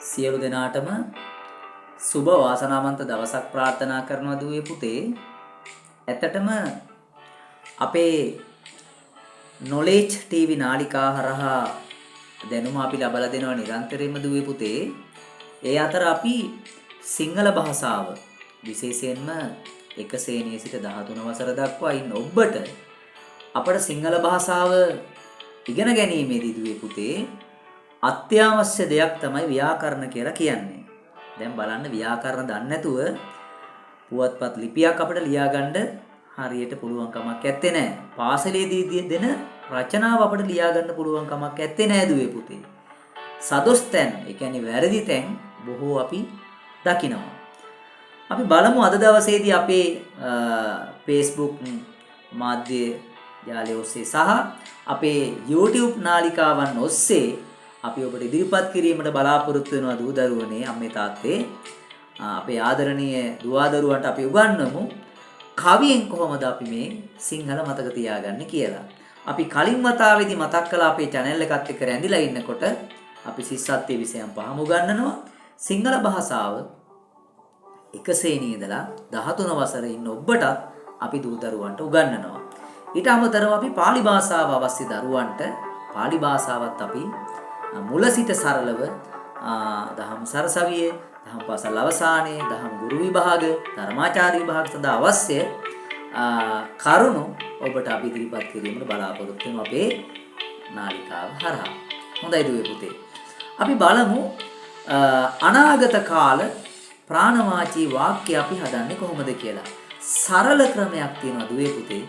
සියලු දෙනාටම සුබ වාසනාවන්ත දවසක් ප්‍රාර්ථනා කරනවා දුවේ පුතේ. ඇත්තටම අපේ knowledge TV නාලිකා හරහා දැනුම අපි ලබලා දෙනවා නිරන්තරයෙන්ම දුවේ පුතේ. ඒ අතර අපි සිංහල භාෂාව විශේෂයෙන්ම 1 ශ්‍රේණියේ සිට 13 වසර දක්වා ඉන්න ඔබට අපට සිංහල භාෂාව ඉගෙන ගැනීමේදී දුවේ පුතේ අත්‍යවශ්‍ය දෙයක් තමයි ව්‍යාකරණ කියලා කියන්නේ. දැන් බලන්න ව්‍යාකරණ දන්නේ නැතුව පුවත්පත් ලිපියක් අපිට ලියාගන්න හරියට පුළුවන් කමක් නැත්තේ නෑ. පාසලේදී දෙන රචනාව අපිට ලියාගන්න පුළුවන් කමක් නැත්තේ නෑ දුවේ පුතේ. සදොස් තැන්, ඒ කියන්නේ වැරදි තැන් බොහෝ අපි දකිනවා. අපි බලමු අද දවසේදී අපේ Facebook මාධ්‍ය ජාලය ඔස්සේ සහ අපේ YouTube නාලිකාවන් ඔස්සේ අපි ඔබට ඉදිරිපත් කිරීමට බලාපොරොත්තු වෙනවා දූ දරුවනේ අම්මේ තාත්තේ. අපේ ආදරණීය දුවදරුවන්ට අපි උගන්වමු කවියෙන් කොහොමද අපි මේ සිංහල මතක තියාගන්නේ කියලා. අපි කලින් වතාවේදී මතක් කළා අපේ channel එකත් එක්ක රැඳිලා ඉන්නකොට අපි ශිෂ්‍යත්වයේ විෂයන් පහම උගන්වනවා. සිංහල භාෂාව 1 ශ්‍රේණියේ ඉඳලා 13 වසරේ ඉන්න ඔබටත් අපි දූ දරුවන්ට උගන්වනවා. ඊට අමතරව අපි pāli භාෂාව අවශ්‍ය දරුවන්ට pāli භාෂාවත් අපි මුල සිට සරලව දහම් සරසවිය, දහම් පාසල් අවසානයේ, දහම් ගුරු විභාග, ධර්මාචාර්ය විභාග සඳහා අවශ්‍ය කරුණු ඔබට අපි ඉදිරිපත් කිරීමට බලාපොරොත්තු වෙනවා අපේ නාලිකාව හරහා. හොඳයි දුවේ පුතේ. අපි බලමු අනාගත කාල ප්‍රාණවාචී වාක්‍ය අපි හදන්නේ කොහොමද කියලා. සරල ක්‍රමයක් තියෙනවා දුවේ පුතේ.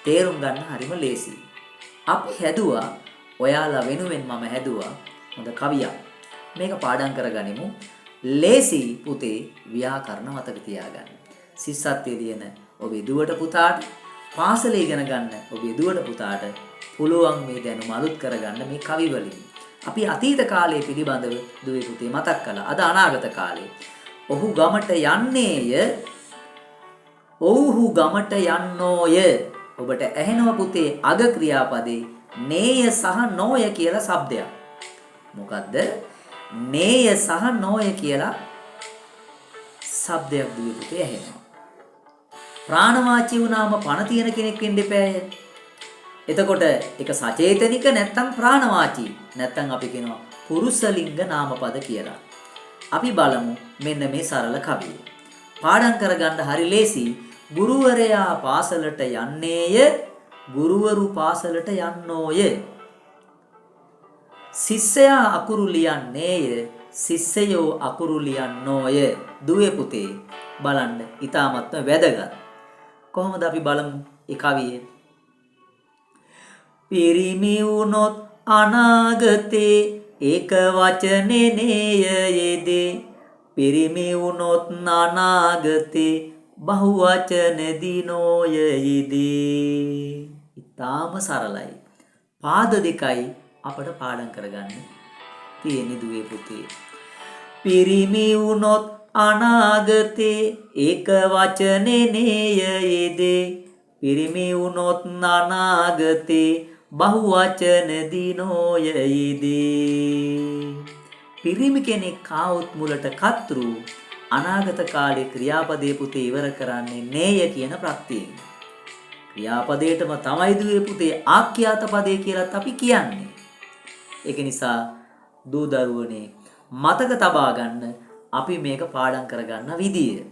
තේරුම් ගන්න හරිම ලේසියි. අපි හැදුවා ඔයාලා වෙනුවෙන් මම හැදුවා හොඳ කවියක්. මේක පාඩම් කරගනිමු. ලේසි පුතේ ව්‍යාකරණ මතක තියාගන්න. ශිෂ්‍යත්වයේ දින ඔබේ දුවට පුතාට පාසලේ ඉගෙන ගන්න ඔබේ දුවට පුතාට පුළුවන් මේ දැනුම අලුත් කරගන්න මේ කවි වලින්. අපි අතීත කාලයේ පිළිබඳව දුවේ පුතේ මතක් කළා. අද අනාගත කාලේ. ඔහු ගමට යන්නේය. ඔව්හු ගමට යන්නෝය. ඔබට ඇහෙනව පුතේ අග ක්‍රියාපදේ නේය සහ නෝය කියලා શબ્දයක්. මොකද්ද? නේය සහ නෝය කියලා શબ્දයක් දුවේ පුතේ ඇහෙනවා. ප්‍රාණවාචී වුණාම පණ තියෙන කෙනෙක් වෙන්න එපාය. එතකොට ඒක සචේතනික නැත්තම් ප්‍රාණවාචී. නැත්තම් අපි කියනවා පුරුෂලිංග නාමපද කියලා. අපි බලමු මෙන්න මේ සරල කවිය. පාඩම් කරගන්න හරි ලේසි. ගුරුවරයා පාසලට යන්නේය. ගුරුවරු පාසලට යන්නෝය. ශිෂ්‍යයා අකුරු ලියන්නේය. ශිෂ්‍යයෝ අකුරු ලියන්නෝය. දුවේ පුතේ බලන්න ඊටාත්ම වැදගත්. කොහොමද අපි බලමු ඒ කවිය. පිරිමි වුණොත් අනාගතේ ඒක වචනේ නේය යෙදේ. පිරිමි වුණොත් අනාගතේ බහුවචන දිනෝය යෙදේ. ඊටාම සරලයි. පාද දෙකයි අපට පාඩම් කරගන්න තියෙන්නේ දුවේ පුතේ. පිරිමි වුණොත් අනාගතේ ඒක වචනේ නේය යෙදේ. පිරිමි වුණොත් අනාගතේ බහුවචන දිනෝය යෙදේ. පිරිමි කෙනෙක් කාවුත් මුලට කත්රු අනාගත කාලේ ක්‍රියාපදේ පුතේ ඉවර කරන්නේ නේය කියන ප්‍රත්‍යයෙන්. ක්‍රියාපදයටම තමයි දුවේ පුතේ ආඛ්‍යාත පදේ කියලාත් අපි කියන්නේ. ඒක නිසා දූ දරුවනේ මතක තබා ගන්න අපි මේක පාඩම් කරගන්න විදිය.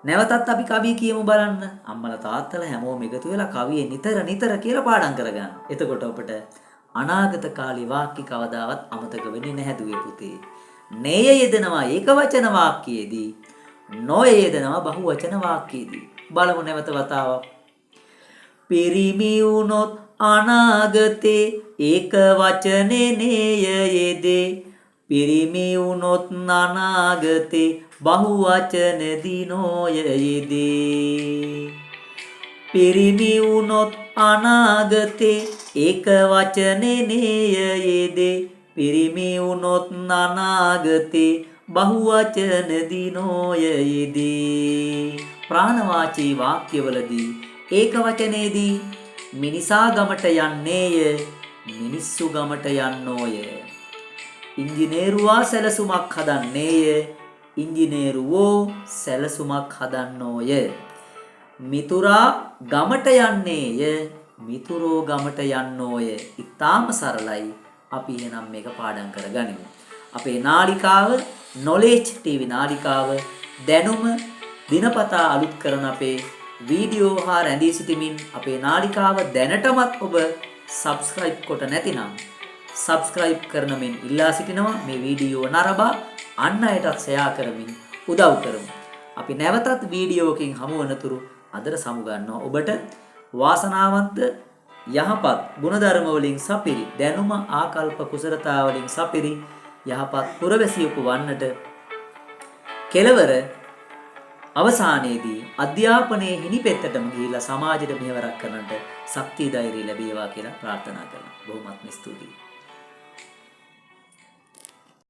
නැවතත් අපි කවිය කියමු බලන්න. අම්මලා තාත්තලා හැමෝම එකතු වෙලා කවිය නිතර කියලා පාඩම් කරගන්න. එතකොට අපට අනාගත කාලේ වාක්‍ය කවදාවත් අමතක වෙන්නේ නැහැ දුවේ පුතේ. නේය යෙදෙනවා ඒක වචන වාක්‍යයේදී. නොය යෙදෙනවා බහුවචන වාක්‍යයේදී. බලමු නැවත වතාවක්. පිරිමි වුණොත් අනාගතේ ඒක වචනේ නේය යෙදේ. පිරිමි වුණොත් අනාගතේ බහුවචන දිනෝය යෙදේ. පිරිමි වුණොත් අනාගතේ ඒක වචනේ නේය යෙදේ. පිරිමි වුණොත් අනාගතේ බහුවචන දිනෝය යෙදේ. ප්‍රාණවාචී වාක්‍යවලදී ඒක වචනේදී මිනිසා ගමට යන්නේය. මිනිස්සු ගමට යන්නෝය. ඉංජිනේරුවා සැලසුමක් හදන්නේය. ඉංජිනේරුවෝ සැලසුමක් හදන්නෝය. මිතුරා ගමට යන්නේය. මිතුරෝ ගමට යන්නෝය. ඉතාම සරලයි. අපි එහෙනම් මේක පාඩම් කරගනිමු. අපේ නාලිකාව knowledge TV නාලිකාව දැනුම දිනපතා අලුත් කරන අපේ වීඩියෝ හා රැඳී සිටිමින් අපේ නාලිකාව දැනටමත් ඔබ subscribe කොට නැතිනම් subscribe කරන මෙන් ඉල්ලා සිටිනවා. මේ වීඩියෝ නරඹා අන් අයටත් share කරමින් උදව් කරමු. අපි නැවතත් වීඩියෝකින් හමු වනතුරු අදට සමුගන්නවා. ඔබට වාසනාවන්ත යහපත් ගුණධර්ම වලින් සපිරි දැනුම ආකල්ප කුසලතා වලින් සපිරි යහපත් පුරවැසියෙකු වන්නට කෙලවර අවසානයේදී අධ්‍යාපනයේ හිණිපෙත්තටම ගිහිලා සමාජයට මෙහෙවරක් කරන්නට ශක්තිය ධෛර්යය ලැබේවා කියලා ප්‍රාර්ථනා කරනවා. බොහොමත්ම ස්තුතියි.